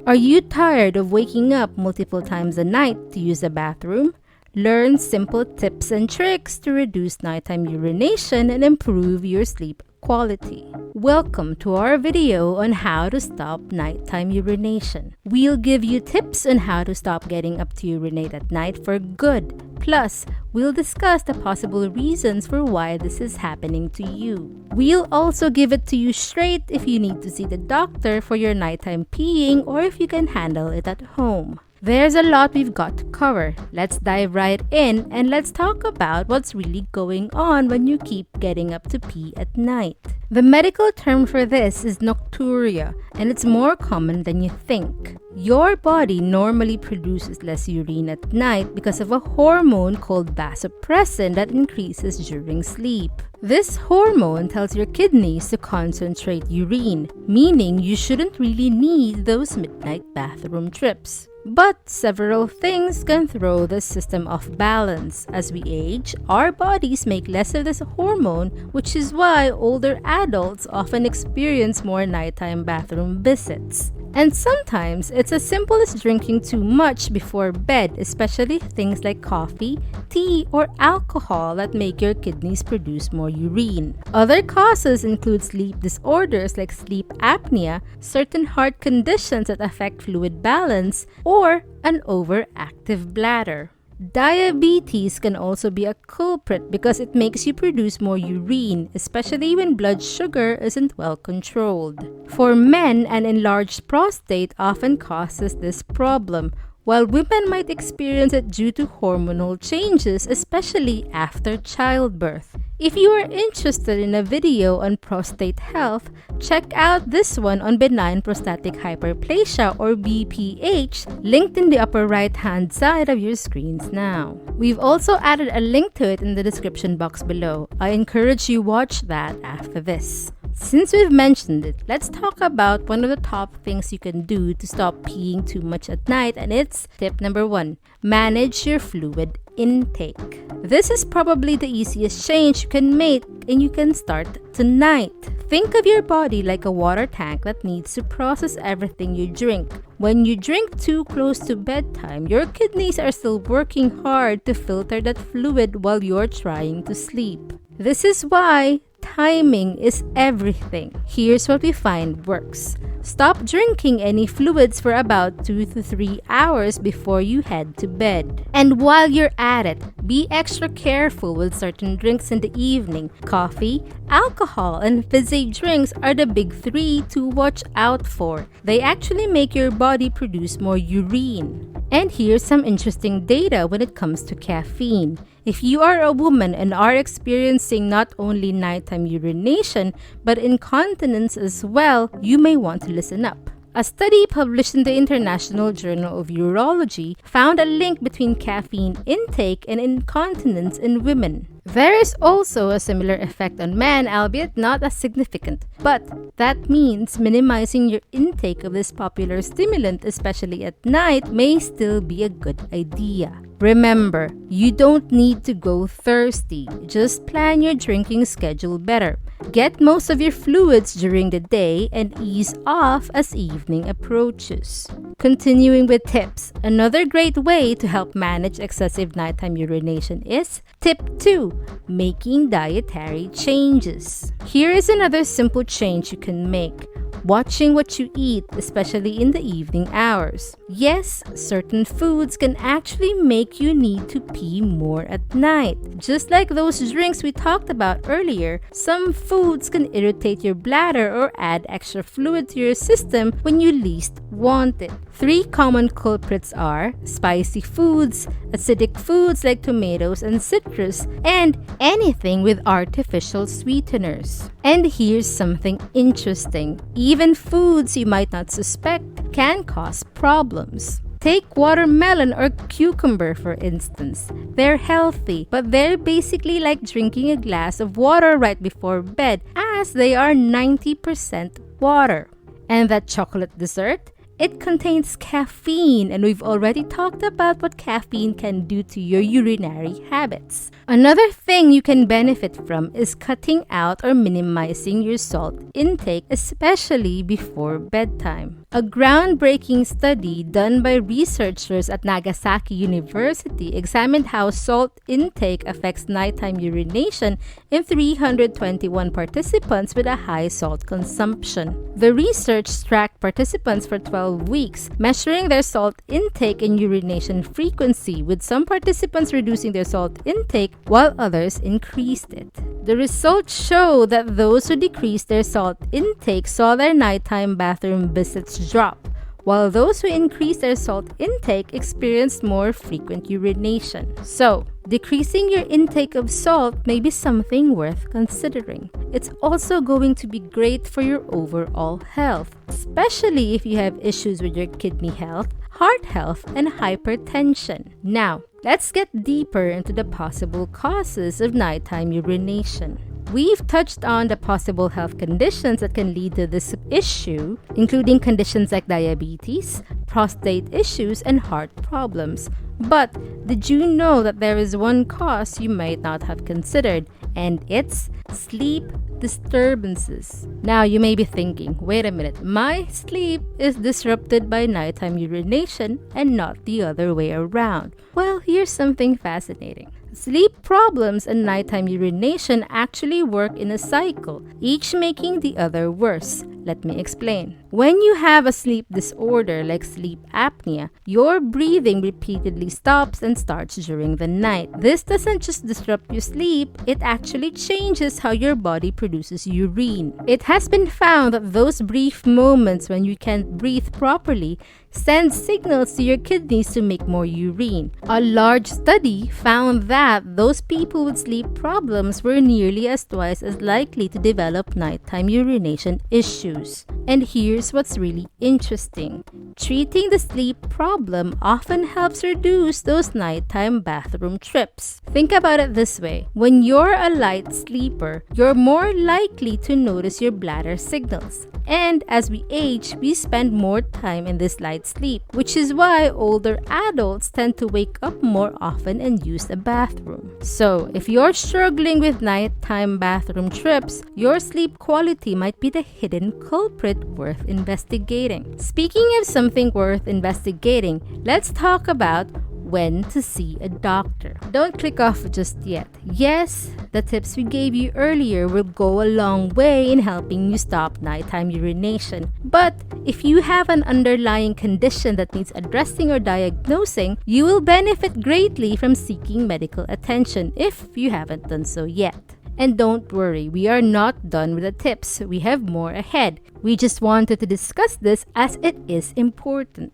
Are you tired of waking up multiple times a night to use the bathroom? Learn simple tips and tricks to reduce nighttime urination and improve your sleep quality. Welcome to our video on how to stop nighttime urination. We'll give you tips on how to stop getting up to urinate at night for good. Plus, we'll discuss the possible reasons for why this is happening to you. We'll also give it to you straight if you need to see the doctor for your nighttime peeing or if you can handle it at home. There's a lot we've got to cover. Let's dive right in and let's talk about what's really going on when you keep getting up to pee at night. The medical term for this is Nocturia, and it's more common than you think. Your body normally produces less urine at night because of a hormone called vasopressin that increases during sleep. This hormone tells your kidneys to concentrate urine, meaning you shouldn't really need those midnight bathroom trips. But several things can throw the system off balance. As we age, our bodies make less of this hormone, which is why older adults often experience more nighttime bathroom visits. And sometimes it's as simple as drinking too much before bed, especially things like coffee, tea, or alcohol that make your kidneys produce more urine. Other causes include sleep disorders like sleep apnea, certain heart conditions that affect fluid balance, or an overactive bladder. Diabetes can also be a culprit because it makes you produce more urine, especially when blood sugar isn't well controlled. For men, an enlarged prostate often causes this problem, while women might experience it due to hormonal changes, especially after childbirth. If you are interested in a video on prostate health, check out this one on benign prostatic hyperplasia or BPH, linked in the upper right-hand side of your screens now. We've also added a link to it in the description box below. I encourage you watch that after this. Since we've mentioned it, let's talk about one of the top things you can do to stop peeing too much at night, and it's tip number 1. Manage your fluid intake. This is probably the easiest change you can make, and you can start tonight. Think of your body like a water tank that needs to process everything you drink. When you drink too close to bedtime, your kidneys are still working hard to filter that fluid while you're trying to sleep. This is why timing is everything. Here's what we find works. Stop drinking any fluids for about 2 to 3 hours before you head to bed. And while you're at it, be extra careful with certain drinks in the evening. Coffee, alcohol, and fizzy drinks are the big 3 to watch out for. They actually make your body produce more urine. And here's some interesting data when it comes to caffeine. If you are a woman and are experiencing not only nighttime urination but incontinence as well, you may want to listen up. A study published in the International Journal of Urology found a link between caffeine intake and incontinence in women. There is also a similar effect on men, albeit not as significant. But that means minimizing your intake of this popular stimulant, especially at night, may still be a good idea. Remember, you don't need to go thirsty. Just plan your drinking schedule better. Get most of your fluids during the day and ease off as evening approaches. Continuing with tips, another great way to help manage excessive nighttime urination is tip 2, making dietary changes. Here is another simple change you can make. Watching what you eat, especially in the evening hours. Yes, certain foods can actually make you need to pee more at night. Just like those drinks we talked about earlier, some foods can irritate your bladder or add extra fluid to your system when you least want it. 3 common culprits are spicy foods, acidic foods like tomatoes and citrus, and anything with artificial sweeteners. And here's something interesting. Even foods you might not suspect can cause problems. Take watermelon or cucumber for instance. They're healthy, but they're basically like drinking a glass of water right before bed, as they are 90% water. And that chocolate dessert? It contains caffeine, and we've already talked about what caffeine can do to your urinary habits. Another thing you can benefit from is cutting out or minimizing your salt intake, especially before bedtime. A groundbreaking study done by researchers at Nagasaki University examined how salt intake affects nighttime urination in 321 participants with a high salt consumption. The research tracked participants for 12 weeks, measuring their salt intake and urination frequency, with some participants reducing their salt intake while others increased it. The results show that those who decreased their salt intake saw their nighttime bathroom visits drop, while those who increased their salt intake experienced more frequent urination. So, decreasing your intake of salt may be something worth considering. It's also going to be great for your overall health, especially if you have issues with your kidney health, heart health, and hypertension. Now, let's get deeper into the possible causes of nighttime urination. We've touched on the possible health conditions that can lead to this issue, including conditions like diabetes, prostate issues, and heart problems. But did you know that there is one cause you might not have considered, and it's sleep disturbances? Now you may be thinking, wait a minute, my sleep is disrupted by nighttime urination and not the other way around. Well, here's something fascinating. Sleep problems and nighttime urination actually work in a cycle, each making the other worse. Let me explain. When you have a sleep disorder like sleep apnea, your breathing repeatedly stops and starts during the night. This doesn't just disrupt your sleep, it actually changes how your body produces urine. It has been found that those brief moments when you can't breathe properly send signals to your kidneys to make more urine. A large study found that those people with sleep problems were nearly twice as likely to develop nighttime urination issues. And here's what's really interesting. Treating the sleep problem often helps reduce those nighttime bathroom trips. Think about it this way. When you're a light sleeper, you're more likely to notice your bladder signals. And as we age, we spend more time in this light sleep, which is why older adults tend to wake up more often and use the bathroom. So, if you're struggling with nighttime bathroom trips, your sleep quality might be the hidden culprit worth investigating. Speaking of something worth investigating, let's talk about when to see a doctor. Don't click off just yet. Yes, the tips we gave you earlier will go a long way in helping you stop nighttime urination. But if you have an underlying condition that needs addressing or diagnosing, you will benefit greatly from seeking medical attention if you haven't done so yet. And don't worry, we are not done with the tips. We have more ahead. We just wanted to discuss this as it is important.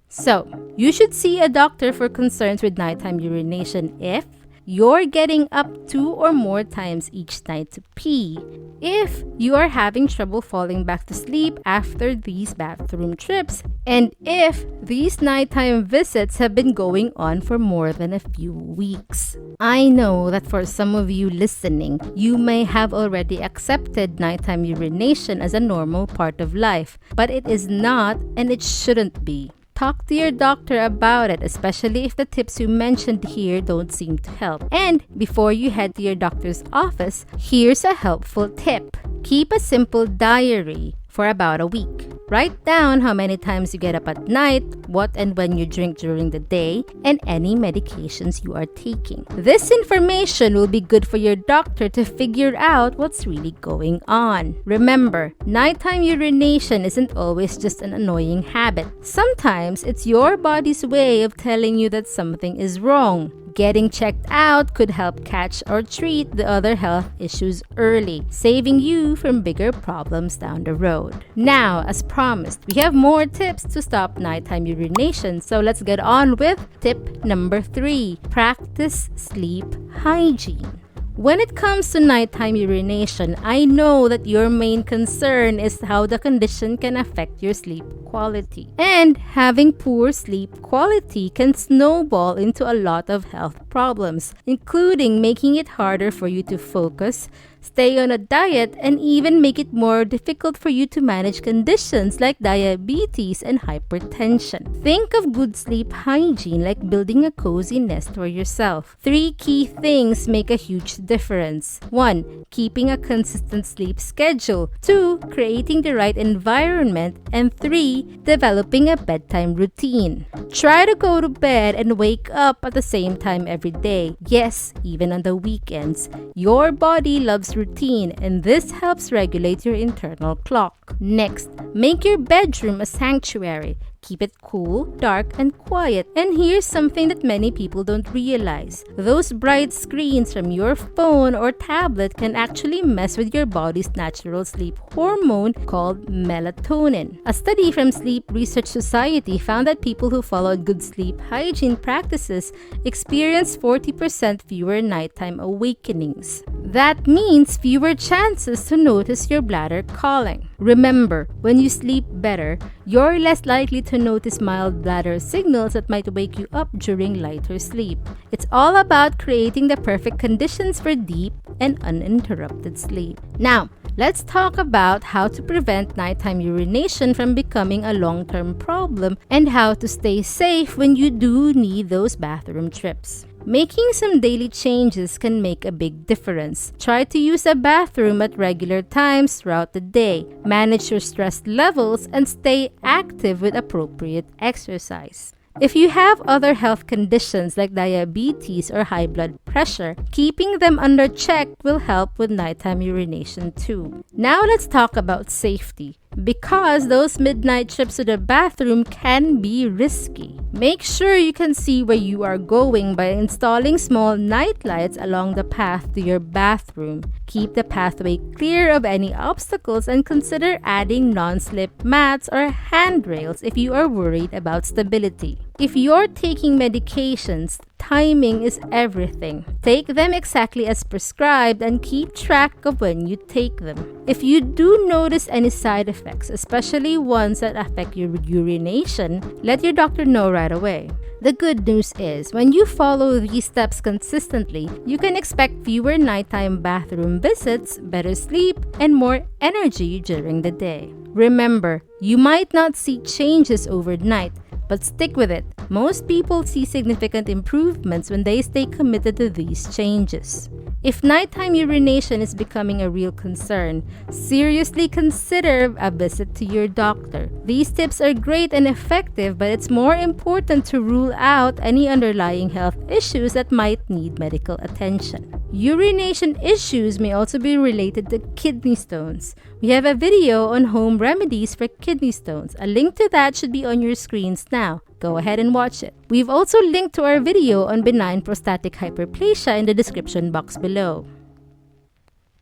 So, you should see a doctor for concerns with nighttime urination if you're getting up 2 or more times each night to pee, if you are having trouble falling back to sleep after these bathroom trips, and if these nighttime visits have been going on for more than a few weeks. I know that for some of you listening, you may have already accepted nighttime urination as a normal part of life, but it is not and it shouldn't be. Talk to your doctor about it, especially if the tips you mentioned here don't seem to help. And before you head to your doctor's office, here's a helpful tip. Keep a simple diary for about a week. Write down how many times you get up at night, what and when you drink during the day, and any medications you are taking. This information will be good for your doctor to figure out what's really going on. Remember, nighttime urination isn't always just an annoying habit. Sometimes it's your body's way of telling you that something is wrong. Getting checked out could help catch or treat the other health issues early, saving you from bigger problems down the road. Now, as promised, we have more tips to stop nighttime urination, so let's get on with tip number 3. Practice sleep hygiene. When it comes to nighttime urination, I know that your main concern is how the condition can affect your sleep quality. And having poor sleep quality can snowball into a lot of health problems, including making it harder for you to focus, stay on a diet, and even make it more difficult for you to manage conditions like diabetes and hypertension. Think of good sleep hygiene like building a cozy nest for yourself. 3 key things make a huge difference. 1. Keeping a consistent sleep schedule. 2. Creating the right environment. And 3. Developing a bedtime routine. Try to go to bed and wake up at the same time every day. Yes, even on the weekends. Your body loves routine, and this helps regulate your internal clock. Next, make your bedroom a sanctuary. Keep it cool, dark, and quiet. And here's something that many people don't realize. Those bright screens from your phone or tablet can actually mess with your body's natural sleep hormone called melatonin. A study from Sleep Research Society found that people who followed good sleep hygiene practices experienced 40% fewer nighttime awakenings. That means fewer chances to notice your bladder calling. Remember, when you sleep better, you're less likely to notice mild bladder signals that might wake you up during lighter sleep. It's all about creating the perfect conditions for deep and uninterrupted sleep. Now, let's talk about how to prevent nighttime urination from becoming a long-term problem and how to stay safe when you do need those bathroom trips. Making some daily changes can make a big difference. Try to use a bathroom at regular times throughout the day. Manage your stress levels and stay active with appropriate exercise. If you have other health conditions like diabetes or high blood pressure, keeping them under check will help with nighttime urination too. Now let's talk about safety, because those midnight trips to the bathroom can be risky. Make sure you can see where you are going by installing small night lights along the path to your bathroom. Keep the pathway clear of any obstacles and consider adding non-slip mats or handrails if you are worried about stability. If you're taking medications, timing is everything. Take them exactly as prescribed and keep track of when you take them. If you do notice any side effects, especially ones that affect your urination, let your doctor know right away. The good news is, when you follow these steps consistently, you can expect fewer nighttime bathroom visits, better sleep, and more energy during the day. Remember, you might not see changes overnight, but stick with it. Most people see significant improvements when they stay committed to these changes. If nighttime urination is becoming a real concern, seriously consider a visit to your doctor. These tips are great and effective, but it's more important to rule out any underlying health issues that might need medical attention. Urination issues may also be related to kidney stones. We have a video on home remedies for kidney stones. A link to that should be on your screens now. Go ahead and watch it. We've also linked to our video on benign prostatic hyperplasia in the description box below.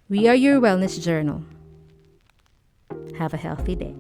We are your wellness journal. Have a healthy day.